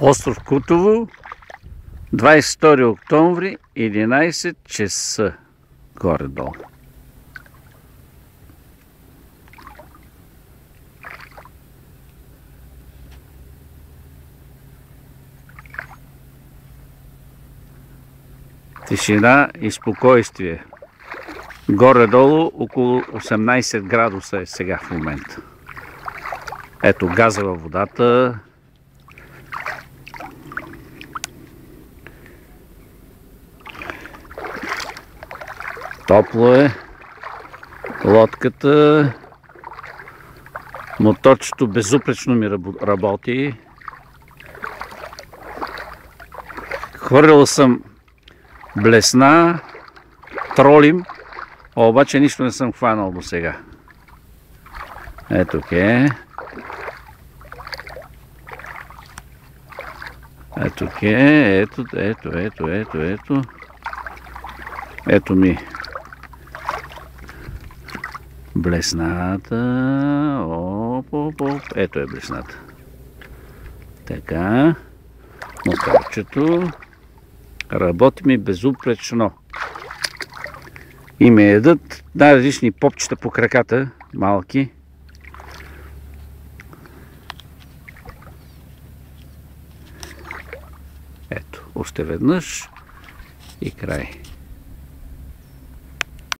Остров Кутово, 22 октомври, 11 часа, горе-долу. Тишина и спокойствие. Горе-долу около 18 градуса е сега в момента. Ето газа във водата. Топло е. Лодката. Моторчето безупречно ми работи. Хвърлял съм блесна, тролим, обаче нищо не съм хванал до сега. Ето ке. Ето ке, ето. Ето ми блесната. Оп. Ето е блесната. Така. Моторчето. Работи ми безупречно. И ме ядат най-различни попчета по краката, малки. Ето, още веднъж и край.